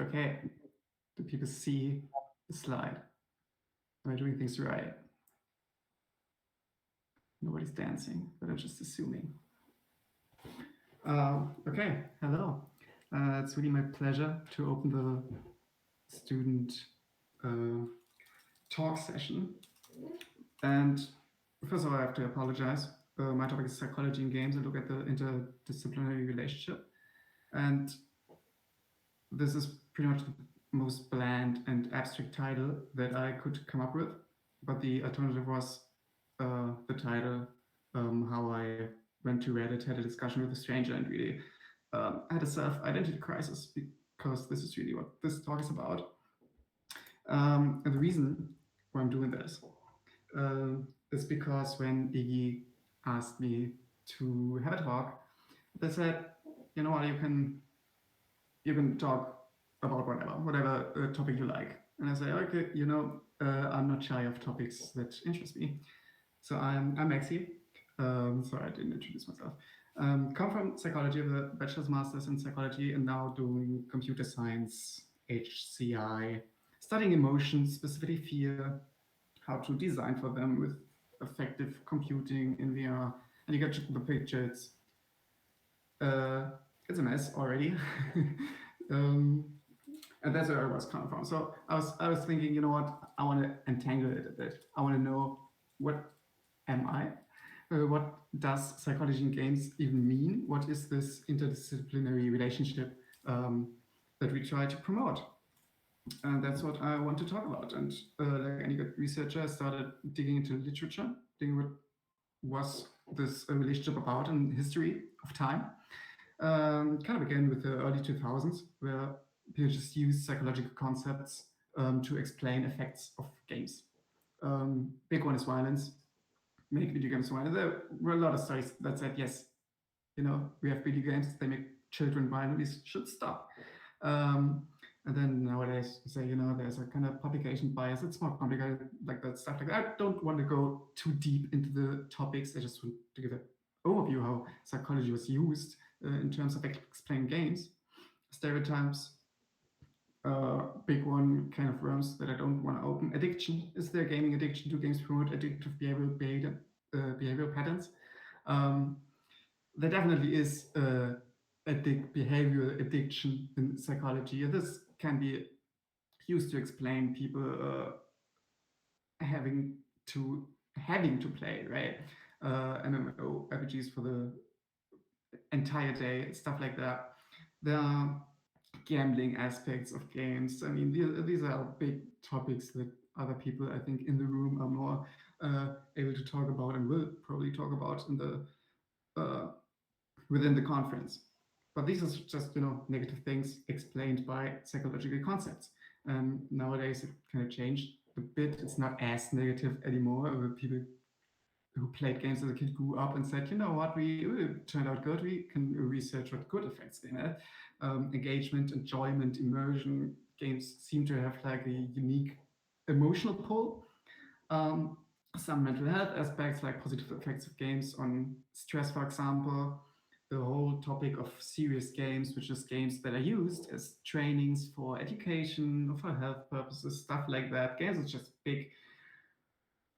Okay, do people see the slide? Am I doing things right? Nobody's dancing, but I'm just assuming. Okay, hello. It's really my pleasure to open the student uh, talk session. And first of all, I have to apologize. My topic is psychology in games and look at the interdisciplinary relationship. And this is pretty much the most bland and abstract title that I could come up with. But the alternative was the title, how I went to Reddit, had a discussion with a stranger, and really had a self identity crisis because this is really what this talk is about. And the reason why I'm doing this is because when iGGi asked me to have a talk, they said, you know what, you can talk about whatever topic you like. And I say, okay, I'm not shy of topics that interest me. So I'm Maxi. Sorry, I didn't introduce myself. Come from psychology, with a bachelor's master's in psychology, and now doing computer science, HCI, studying emotions, specifically fear, how to design for them with effective computing in VR. And you get the picture. Uh, it's a mess already. um, and that's where I was coming from. So I was thinking, you know what? I want to entangle it a bit. I want to know, what am I? What does psychology in games even mean? What is this interdisciplinary relationship that we try to promote? And that's what I want to talk about. And like any good researcher, I started digging into literature, digging what was this relationship about in history of time. Kind of again with the early 2000s, where people just used psychological concepts to explain effects of games. Big one is violence. Make video games violent. There were a lot of studies that said, yes, we have video games, they make children violent, these should stop. And then nowadays, say, there's a kind of publication bias. It's more complicated, like that stuff. Like I don't want to go too deep into the topics. I just want to give an overview how psychology was used in terms of explaining games, stereotypes. Big one kind of worms that I don't want to open. Addiction. Is there gaming addiction? Do games promote addictive behavioral patterns? Um, there definitely is behavioral addiction in psychology. This can be used to explain people having to having to play, right? MMO RPGs for the entire day, stuff like that. There are gambling aspects of games. I mean, these are big topics that other people, I think, in the room are more able to talk about and will probably talk about in the within the conference. But these are just negative things explained by psychological concepts. Nowadays, it kind of changed a bit. It's not as negative anymore. People who played games as a kid grew up and said, you know what, we turned out good. We can research what good effects they had. Engagement, enjoyment, immersion. Games seem to have like a unique emotional pull. Um, some mental health aspects, like positive effects of games on stress, for example. The whole topic of serious games, which is games that are used as trainings for education or for health purposes, stuff like that. Games is just big,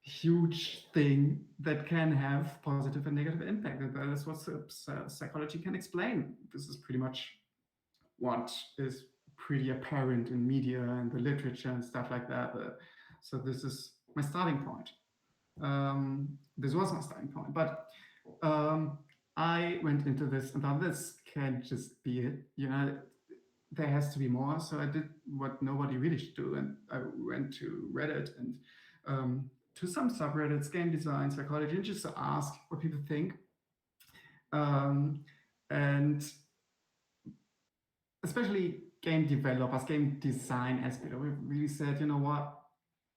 huge thing that can have positive and negative impact. And that is what psychology can explain. This is pretty much what is pretty apparent in media and the literature and stuff like that. So this is my starting point. This was my starting point, but I went into this and thought this can't just be it. There has to be more. So I did what nobody really should do, and I went to Reddit and to some subreddits, game design, psychology, and just to ask what people think. And especially game developers, game design aspect, we really said, you know what,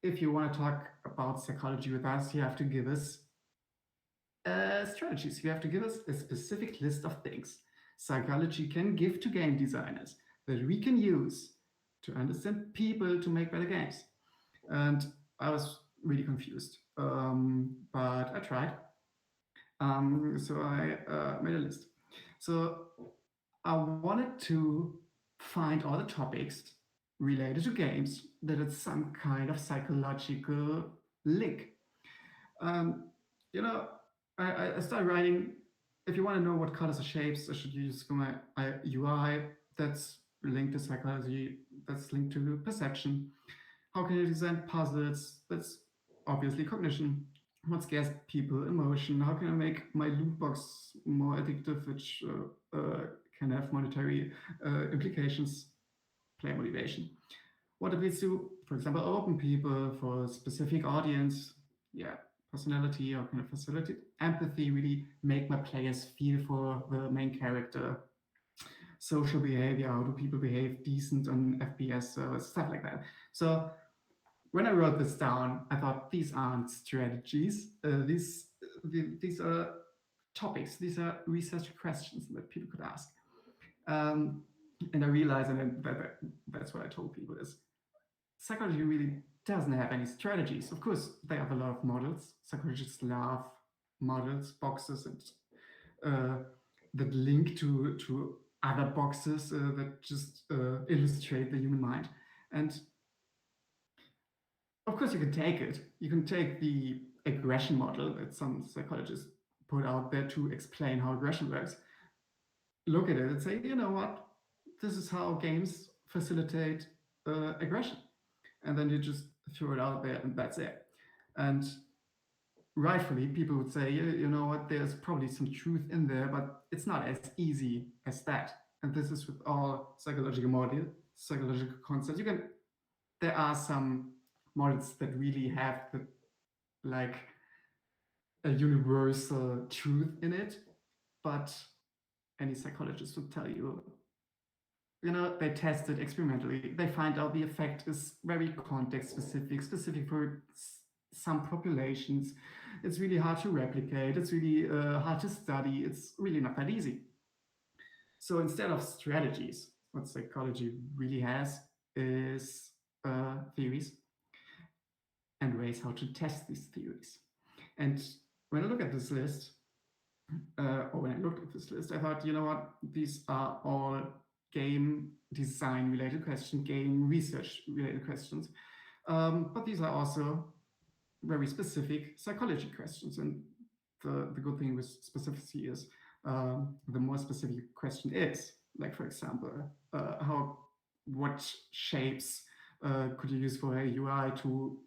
if you want to talk about psychology with us, you have to give us strategies. You have to give us a specific list of things psychology can give to game designers that we can use to understand people to make better games. And I was really confused, but I tried. So I made a list. So I wanted to find all the topics related to games that it's some kind of psychological link. Um, you know, I started writing. If you want to know what colors are shapes, I should use my UI. That's linked to psychology. That's linked to perception. How can you design puzzles? That's obviously cognition. What scares people? Emotion. How can I make my loot box more addictive, which can have monetary implications? Player motivation. What it leads to, for example, open people for a specific audience. Yeah, personality or kind of facility. Empathy, really make my players feel for the main character. Social behavior, how do people behave decent on FPS servers, stuff like that. So when I wrote this down, I thought these aren't strategies. These are topics. These are research questions that people could ask. And I realized, and that's what I told people is psychology really doesn't have any strategies. Of course, they have a lot of models. Psychologists love models, boxes, and that link to other boxes that just illustrate the human mind. And of course, you can take it. You can take the aggression model that some psychologists put out there to explain how aggression works. Look at it and say, you know what? This is how games facilitate aggression. And then you just throw it out there and that's it. And rightfully, people would say, you know what, there's probably some truth in there, but it's not as easy as that. And this is with all psychological models, psychological concepts. There are some models that really have like a universal truth in it, but any psychologist would tell you, they test it experimentally. They find out the effect is very context specific for some populations. It's really hard to replicate. It's really hard to study. It's really not that easy. So instead of strategies, what psychology really has is theories and ways how to test these theories. And when I look at this list, or when I looked at this list, I thought, you know what, these are all game design related questions, game research related questions. But these are also very specific psychology questions. And the good thing with specificity is the more specific question is, like, for example, what shapes could you use for a UI to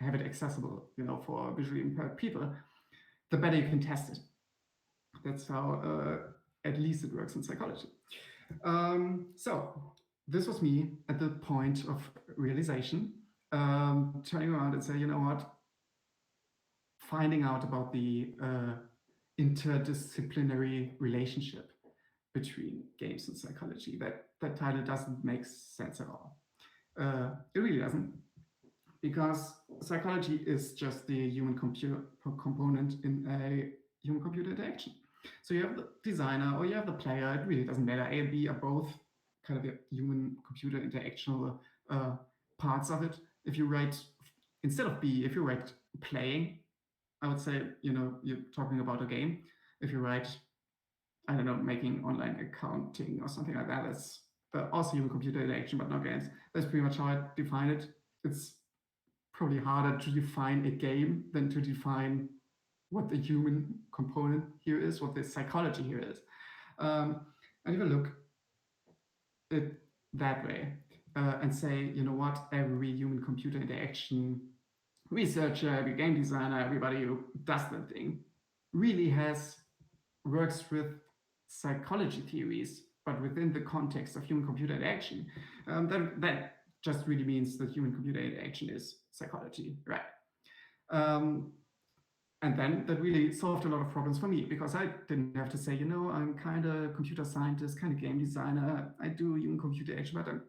have it accessible, for visually impaired people, the better you can test it. That's how at least it works in psychology. So this was me at the point of realization, turning around and say, you know what, finding out about the interdisciplinary relationship between games and psychology. That title doesn't make sense at all. It really doesn't, because psychology is just the human component in a human-computer interaction. So you have the designer or you have the player. It really doesn't matter. A and B are both kind of the human-computer interactional parts of it. If you write, instead of B, if you write playing, I would say, you're talking about a game. If you write, I don't know, making online accounting or something like that, that's also human-computer interaction, but not games. That's pretty much how I define it. It's probably harder to define a game than to define what the human component here is, what the psychology here is. And if I look at it that way and say, you know what, every human-computer interaction researcher, every game designer, everybody who does that thing really works with psychology theories, but within the context of human-computer interaction, that just really means that human-computer interaction is psychology, right? And then that really solved a lot of problems for me, because I didn't have to say, I'm kind of computer scientist, kind of game designer. I do human-computer interaction, but I'm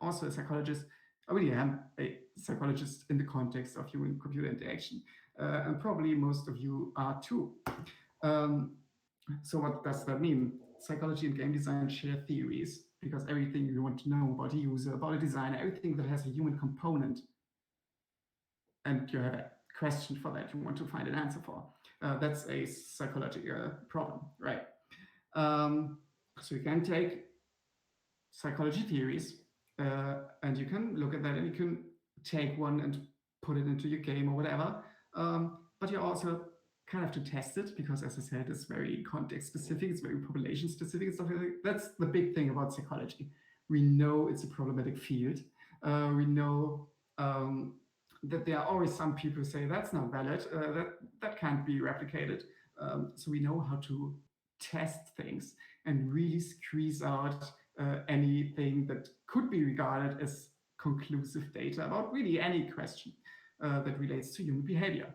also a psychologist. I really am a psychologist in the context of human-computer interaction. And probably most of you are too. So what does that mean? Psychology and game design share theories, because everything you want to know about a user, about a designer, everything that has a human component, and you have a question for that, you want to find an answer for, that's a psychological problem, right? So you can take psychology theories, and you can look at that and you can take one and put it into your game or whatever. But you also kind of have to test it because, as I said, it's very context specific, it's very population specific and stuff like that. That's the big thing about psychology. We know it's a problematic field. We know that there are always some people who say that's not valid, that can't be replicated. So we know how to test things and really squeeze out anything that could be regarded as conclusive data about really any question that relates to human behavior.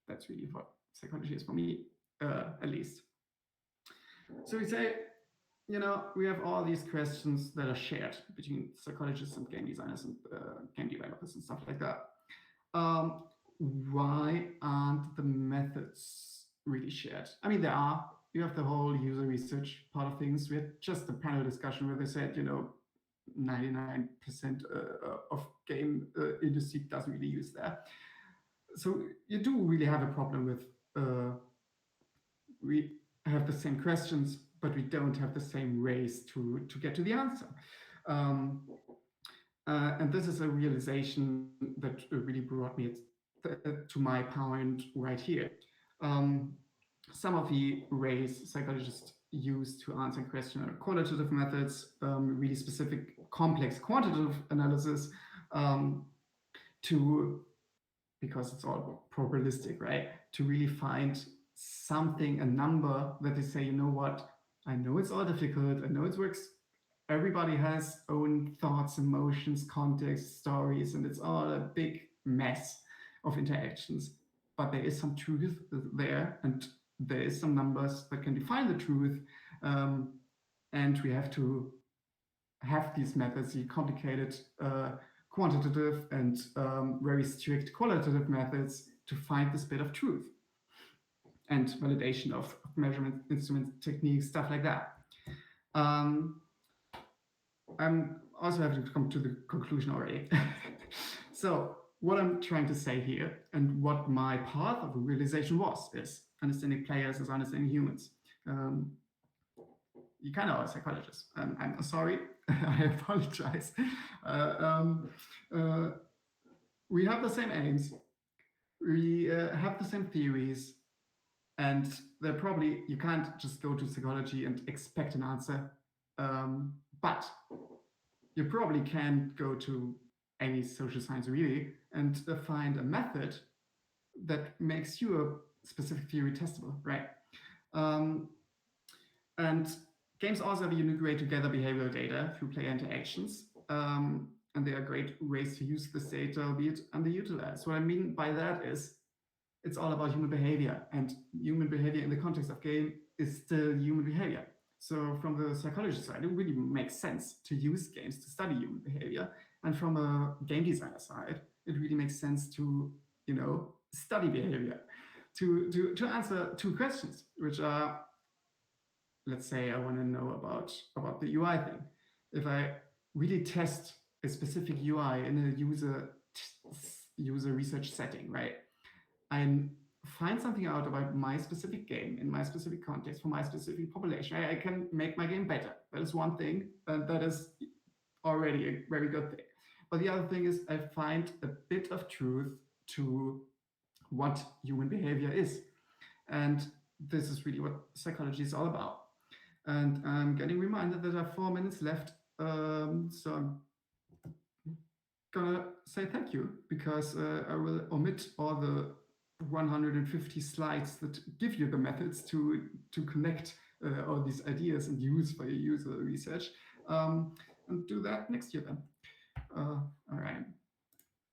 That's really what psychology is for me, at least. So we say, we have all these questions that are shared between psychologists and game designers and game developers and stuff like that. Why aren't the methods really shared? I mean, there are. You have the whole user research part of things. We had just a panel discussion where they said, 99% of game industry doesn't really use that. So you do really have a problem with we have the same questions, but we don't have the same ways to get to the answer. And this is a realization that really brought me to my point right here. Some of the ways psychologists use to answer questions are qualitative methods, really specific, complex quantitative analysis, because it's all probabilistic, right? To really find something, a number that they say, you know what, I know it's all difficult, I know it works. Everybody has own thoughts, emotions, context, stories, and it's all a big mess of interactions. But there is some truth there, and there is some numbers that can define the truth. And we have to have these methods, the complicated quantitative and very strict qualitative methods to find this bit of truth and validation of measurement instruments, techniques, stuff like that. I'm also having to come to the conclusion already. So what I'm trying to say here and what my path of realization is understanding players as understanding humans. You kind of are a psychologist. I'm sorry, I apologize. We have the same aims, we have the same theories, and they're probably, you can't just go to psychology and expect an answer, but you probably can go to any social science really and find a method that makes your specific theory testable, right? And games also have a unique way to gather behavioral data through player interactions. And there are great ways to use this data, albeit underutilized. What I mean by that is it's all about human behavior, and human behavior in the context of game is still human behavior. So from the psychology side, it really makes sense to use games to study human behavior. And from a game designer side, it really makes sense to, study behavior, to answer two questions, which are, let's say I want to know about the UI thing. If I really test a specific UI in a user research setting, right? I find something out about my specific game in my specific context for my specific population. I can make my game better. That is one thing, and that is already a very good thing. But the other thing is I find a bit of truth to what human behavior is. And this is really what psychology is all about. And I'm getting reminded that I have 4 minutes left. So I'm gonna say thank you, because I will omit all the 150 slides that give you the methods to connect all these ideas and use for your user research, and do that next year then. All right.